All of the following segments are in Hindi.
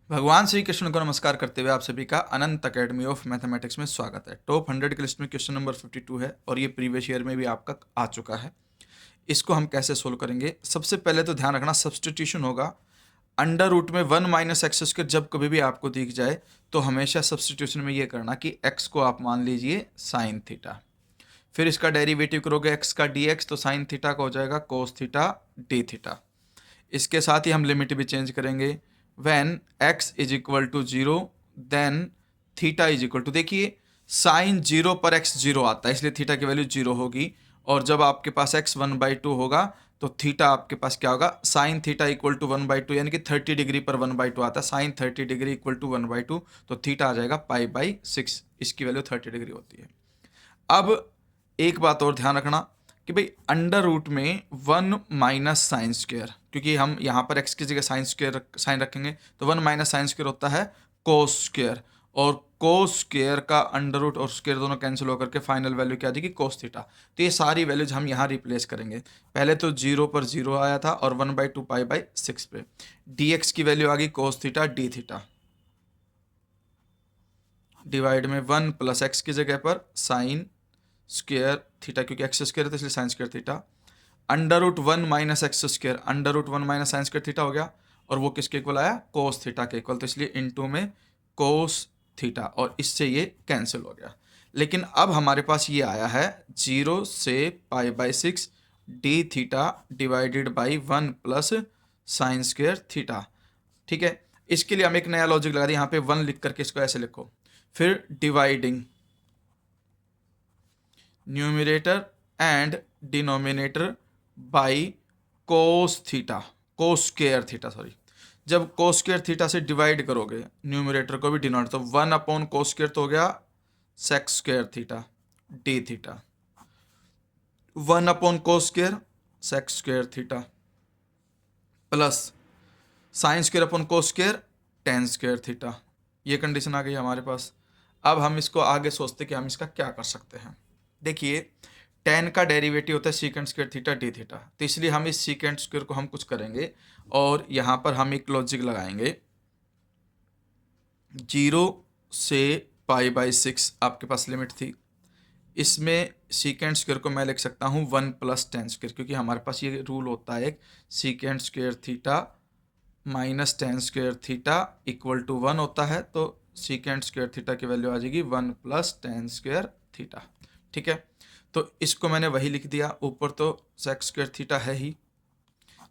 भगवान श्री कृष्ण को नमस्कार करते हुए आप सभी का अनंत अकेडमी ऑफ मैथमेटिक्स में स्वागत है। टॉप 100 की लिस्ट में क्वेश्चन नंबर 52 है और ये प्रीवियस ईयर में भी आपका आ चुका है। इसको हम कैसे सोल्व करेंगे? सबसे पहले तो ध्यान रखना सब्सटीट्यूशन होगा। अंडर रूट में 1 माइनस एक्स स्क्वायर जब कभी भी आपको दिख जाए तो हमेशा सब्सटीट्यूशन में ये करना कि एक्स को आप मान लीजिए साइन थीटा, फिर इसका डेरिवेटिव करोगे एक्स का डी एक्स, तो साइन थीटा का हो जाएगा कोस थीटा डी थीटा। इसके साथ ही हम लिमिट भी चेंज करेंगे। When x is equal to 0 then theta is equal to, देखिए साइन 0 पर x 0 आता है इसलिए थीटा की वैल्यू 0 होगी, और जब आपके पास x 1/2 होगा तो थीटा आपके पास क्या होगा, साइन थीटा इक्वल टू 1/2, यानी कि 30 डिग्री पर 1/2 आता है। साइन 30 डिग्री इक्वल टू 1/2, तो थीटा आ जाएगा पाई/6, इसकी वैल्यू 30 डिग्री होती है। अब एक बात और ध्यान रखना कि भाई अंडर रूट में 1 माइनस साइन स्क्वायर, क्योंकि हम यहाँ पर x की जगह साइन स्क्वायर साइन रखेंगे तो 1 माइनस साइन स्क्वायर होता है कोस स्क्वायर, और कोस स्क्वायर का अंडर रूट और स्क्वायर दोनों कैंसिल होकर के फाइनल वैल्यू क्या आ जाएगी, कोस थीटा। तो ये सारी वैल्यूज हम यहाँ रिप्लेस करेंगे। पहले तो 0 पर 0 आया था और 1/2 पाई/6 पे dx की वैल्यू आ गई cos theta d theta, divide में 1 प्लस एक्स की जगह पर साइन स्क्वायर थीटा, क्योंकि एक्स स्क्वायर है तो इसलिए sine square theta, under root 1 minus x square, under root 1 minus sine square theta हो गया, और वो किसके इक्वल आया, कोस थीटा के इक्वल, तो इसलिए इनटू में कोस थीटा, और इससे ये कैंसिल हो गया। लेकिन अब हमारे पास ये आया है 0 से पाई/6 d theta divided by 1 plus sine square theta. ठीक है, इसके लिए हम एक नया लॉजिक लगा दें, यहाँ पे 1 लिख करके इसको ऐसे लिखो, फिर dividing numerator and denominator by cos theta, cos square theta sorry. जब कोस स्क्वायर थीटा से डिवाइड करोगे न्यूमरेटर को भी डिनोमिनेटर, तो 1 अपॉन कोस स्क्वायर तो हो गया sec square theta d theta, 1 upon cos square sec square theta, plus sine square upon cos square tan square theta. ये कंडीशन आ गई हमारे पास। अब हम इसको आगे सोचते कि हम इसका क्या कर सकते हैं। देखिए टेन का डेरिवेटिव होता है secant square theta d theta, तो इसलिए हम इस सीकेंट स्क्वायर को हम कुछ करेंगे और यहाँ पर हम एक लॉजिक लगाएंगे। 0 से पाई/6 आपके पास लिमिट थी, इसमें सीकेंट स्क्वायर को मैं लिख सकता हूँ 1 प्लस टेन स्क्वायर, क्योंकि हमारे पास ये रूल होता है secant square theta minus tan square theta equal to 1 होता है, तो सीकेंट स्क्वायर थीटा की वैल्यू आ जाएगी 1 प्लस टेन स्क्वायर थीटा। ठीक है, तो इसको मैंने वही लिख दिया, ऊपर तो सेक स्क्वायर थीटा है ही,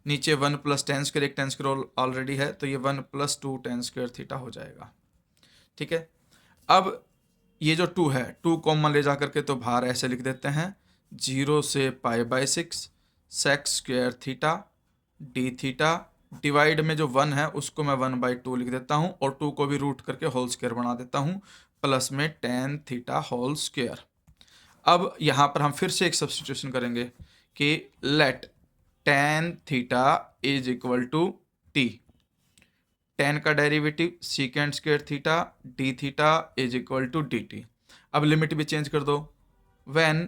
नीचे 1 प्लस टेन स्क्वायर, एक टेन स्क्वायर ऑलरेडी है, तो ये 1 प्लस 2 टेन स्क्वायर थीटा हो जाएगा। ठीक है, अब ये जो 2 है 2 कॉमन ले जा करके तो बाहर ऐसे लिख देते हैं, 0 से पाई/6 sec square theta d theta, divide में जो 1 है उसको मैं 1/2 लिख देता हूँ और 2 को भी रूट करके होल स्क्वायर बना देता हूँ, प्लस में टेन थीटा होल स्क्वायर। अब यहाँ पर हम फिर से एक सब्स्टिट्यूशन करेंगे कि let tan theta is equal to t, tan का derivative secant square theta d theta is equal to d t. अब लिमिट भी चेंज कर दो, when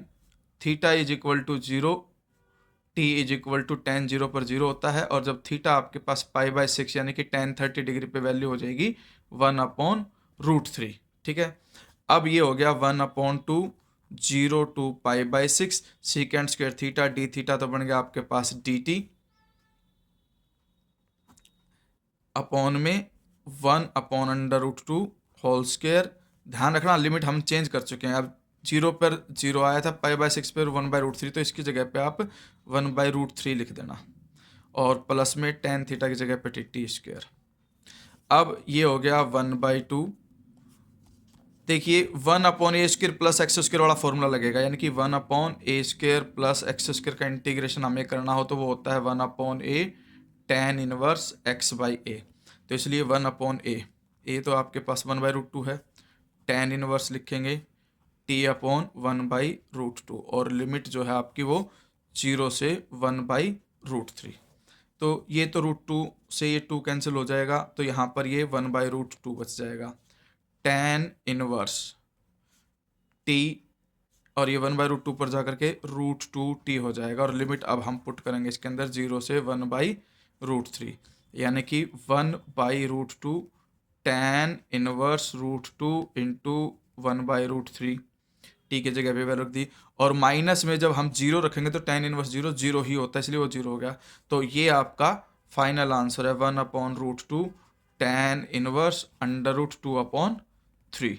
theta is equal to 0 t is equal to tan 0 पर 0 होता है, और जब थीटा आपके पास पाई/6 यानी कि टेन 30 डिग्री पे वैल्यू हो जाएगी 1/√3। ठीक है, अब ये हो गया 1/2 0 टू पाई/6 secant square theta d theta, तो बन गया आपके पास डी टी अपॉन में 1/√2 होल स्क्वायर। ध्यान रखना लिमिट हम चेंज कर चुके हैं, अब 0 पर 0 आया था, पाई/6 पर 1/√3, तो इसकी जगह पे आप 1/√3 लिख देना, और प्लस में टेन थीटा की जगह पे टी स्क्वायर। अब ये हो गया 1/2, देखिए 1/a² प्लस एक्स स्क्वायर वाला फॉर्मूला लगेगा, यानी कि 1/a² प्लस एक्स स्क्वायर का इंटीग्रेशन हमें करना हो तो वो होता है 1/a tan इनवर्स x/a, तो इसलिए 1/a तो आपके पास 1/√2 है, tan इनवर्स लिखेंगे t/1/√2, और लिमिट जो है आपकी वो 0 से 1/√3, तो ये तो √2 से ये 2 कैंसिल हो जाएगा, तो यहाँ पर ये 1/√2 बच जाएगा, tan इनवर्स t, और ये 1/√2 पर जाकर के √2t हो जाएगा, और लिमिट अब हम पुट करेंगे इसके अंदर 0 से 1/√3, यानी कि 1/√2 tan inverse root 2 into 1/√3 T की जगह पे वैल्यू रख दी। और माइनस में जब हम जीरो रखेंगे तो tan इनवर्स जीरो जीरो ही होता है, इसलिए वो जीरो हो गया। तो ये आपका फाइनल आंसर है 1/√2 tan इनवर्स √2/3।